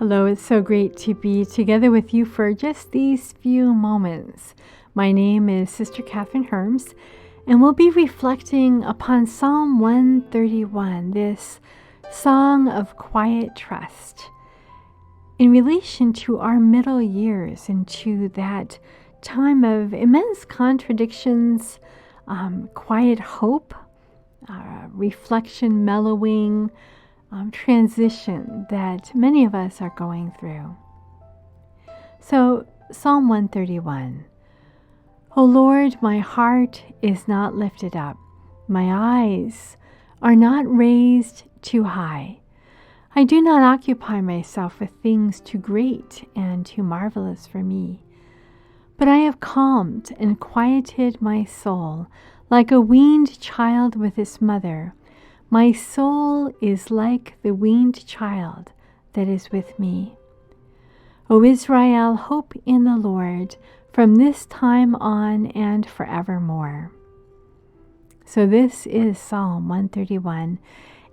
Hello, it's so great to be together with you for just these few moments. My name is Sister Catherine Herms, and we'll be reflecting upon Psalm 131, this song of quiet trust, in relation to our middle years and to that time of immense contradictions, quiet hope, reflection, mellowing, transition that many of us are going through. So, Psalm 131. O Lord, my heart is not lifted up. My eyes are not raised too high. I do not occupy myself with things too great and too marvelous for me. But I have calmed and quieted my soul like a weaned child with his mother. My soul is like the weaned child that is with me. O Israel, hope in the Lord from this time on and forevermore. So this is Psalm 131,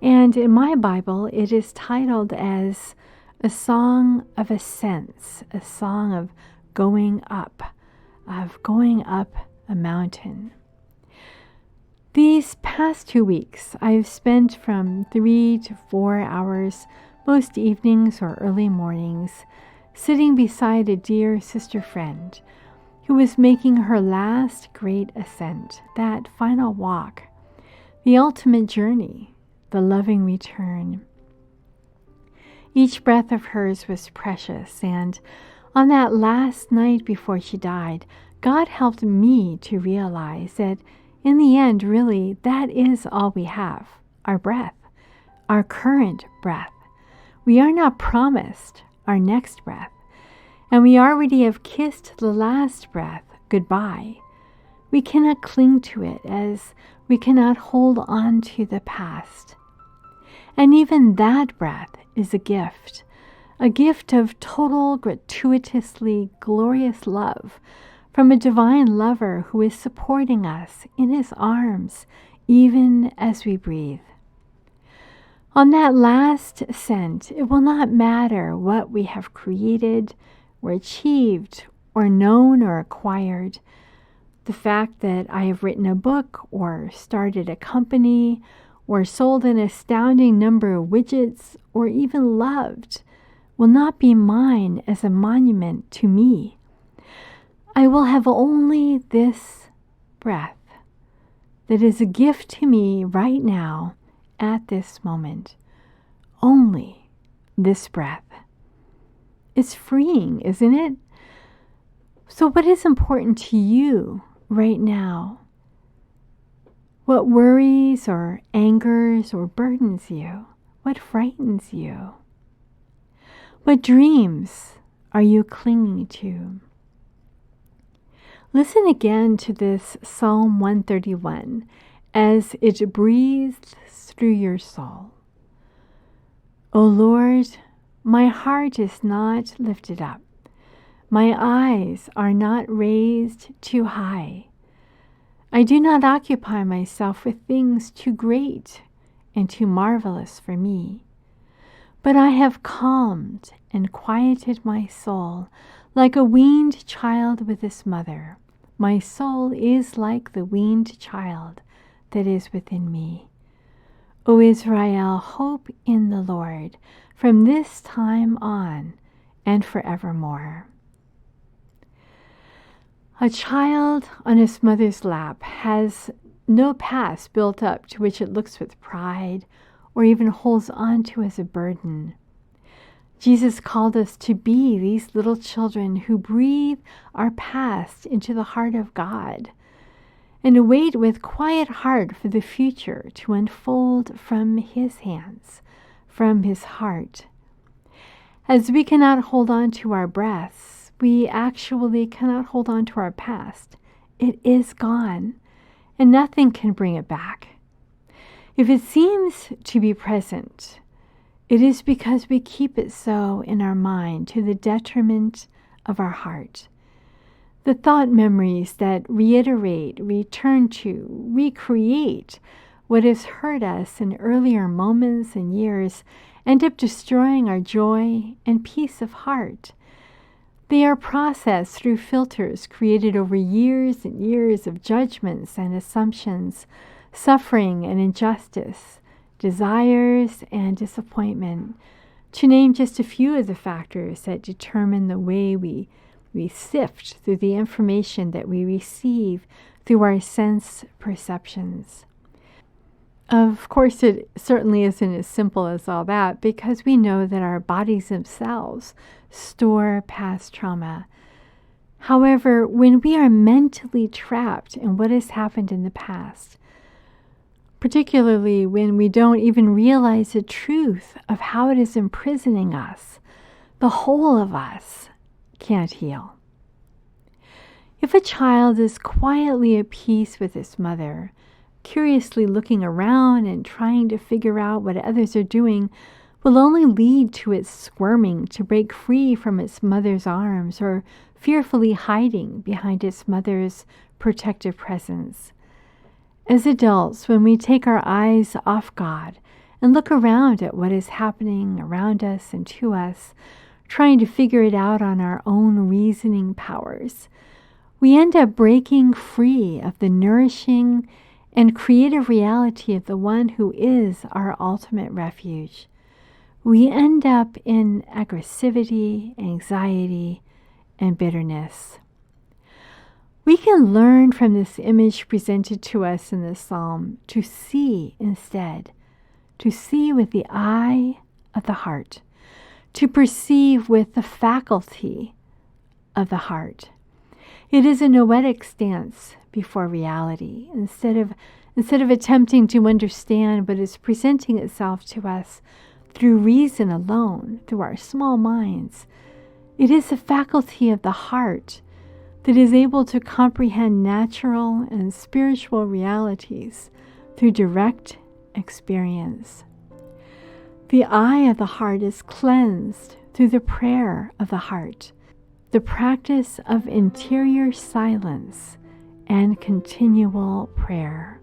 and in my Bible it is titled as a song of ascents, a song of going up a mountain. These past 2 weeks, I've spent from 3 to 4 hours, most evenings or early mornings, sitting beside a dear sister friend who was making her last great ascent, that final walk, the ultimate journey, the loving return. Each breath of hers was precious, and on that last night before she died, God helped me to realize that in the end, really, that is all we have, our breath, our current breath. We are not promised our next breath, and we already have kissed the last breath goodbye. We cannot cling to it as we cannot hold on to the past. And even that breath is a gift of total, gratuitously glorious love from a divine lover who is supporting us in his arms, even as we breathe. On that last ascent, it will not matter what we have created or achieved or known or acquired. The fact that I have written a book or started a company or sold an astounding number of widgets or even loved will not be mine as a monument to me. I will have only this breath that is a gift to me right now at this moment. Only this breath. It's freeing, isn't it? So what is important to you right now? What worries or angers or burdens you? What frightens you? What dreams are you clinging to? Listen again to this Psalm 131 as it breathes through your soul. O Lord, my heart is not lifted up. My eyes are not raised too high. I do not occupy myself with things too great and too marvelous for me. But I have calmed and quieted my soul like a weaned child with his mother. My soul is like the weaned child that is within me. O Israel, hope in the Lord from this time on and forevermore. A child on his mother's lap has no past built up to which it looks with pride or even holds on to as a burden. Jesus called us to be these little children who breathe our past into the heart of God and to wait with quiet heart for the future to unfold from his hands, from his heart. As we cannot hold on to our breaths, we actually cannot hold on to our past. It is gone, and nothing can bring it back. If it seems to be present, it is because we keep it so in our mind to the detriment of our heart. The thought memories that reiterate, return to, recreate what has hurt us in earlier moments and years end up destroying our joy and peace of heart. They are processed through filters created over years and years of judgments and assumptions, suffering and injustice, desires and disappointment, to name just a few of the factors that determine the way we sift through the information that we receive through our sense perceptions. Of course, it certainly isn't as simple as all that, because we know that our bodies themselves store past trauma. However, when we are mentally trapped in what has happened in the past, particularly when we don't even realize the truth of how it is imprisoning us, the whole of us can't heal. If a child is quietly at peace with its mother, curiously looking around and trying to figure out what others are doing, will only lead to its squirming to break free from its mother's arms, or fearfully hiding behind its mother's protective presence. As adults, when we take our eyes off God and look around at what is happening around us and to us, trying to figure it out on our own reasoning powers, we end up breaking free of the nourishing and creative reality of the one who is our ultimate refuge. We end up in aggressivity, anxiety, and bitterness. We can learn from this image presented to us in this psalm to see instead, to see with the eye of the heart, to perceive with the faculty of the heart. It is a noetic stance before reality. Instead of attempting to understand what is presenting itself to us through reason alone, through our small minds, it is the faculty of the heart that is able to comprehend natural and spiritual realities through direct experience. The eye of the heart is cleansed through the prayer of the heart, the practice of interior silence and continual prayer.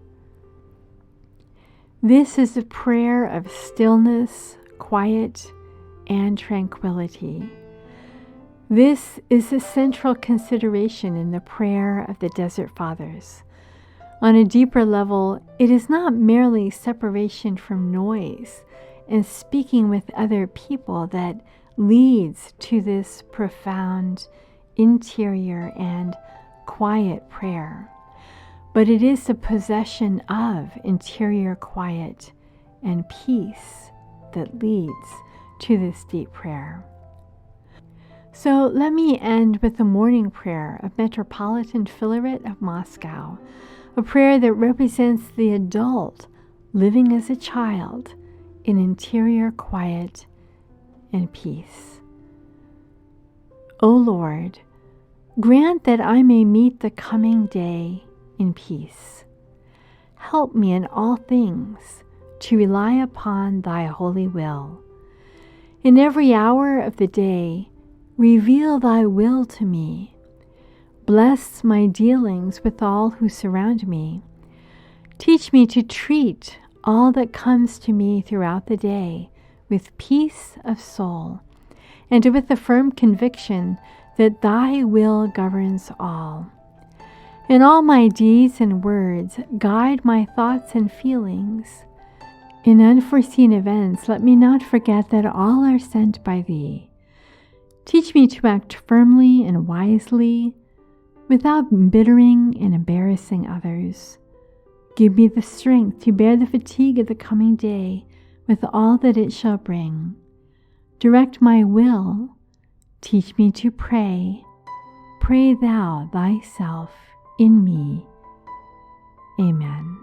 This is a prayer of stillness, quiet, and tranquility. This is a central consideration in the prayer of the Desert Fathers. On a deeper level, it is not merely separation from noise and speaking with other people that leads to this profound interior and quiet prayer, but it is the possession of interior quiet and peace that leads to this deep prayer. So let me end with the morning prayer of Metropolitan Filaret of Moscow, a prayer that represents the adult living as a child in interior quiet and peace. O Lord, grant that I may meet the coming day in peace. Help me in all things to rely upon thy holy will. In every hour of the day, reveal thy will to me. Bless my dealings with all who surround me. Teach me to treat all that comes to me throughout the day with peace of soul, and with the firm conviction that thy will governs all. In all my deeds and words, guide my thoughts and feelings. In unforeseen events, let me not forget that all are sent by thee. Teach me to act firmly and wisely, without embittering and embarrassing others. Give me the strength to bear the fatigue of the coming day with all that it shall bring. Direct my will. Teach me to pray. Pray thou thyself in me. Amen.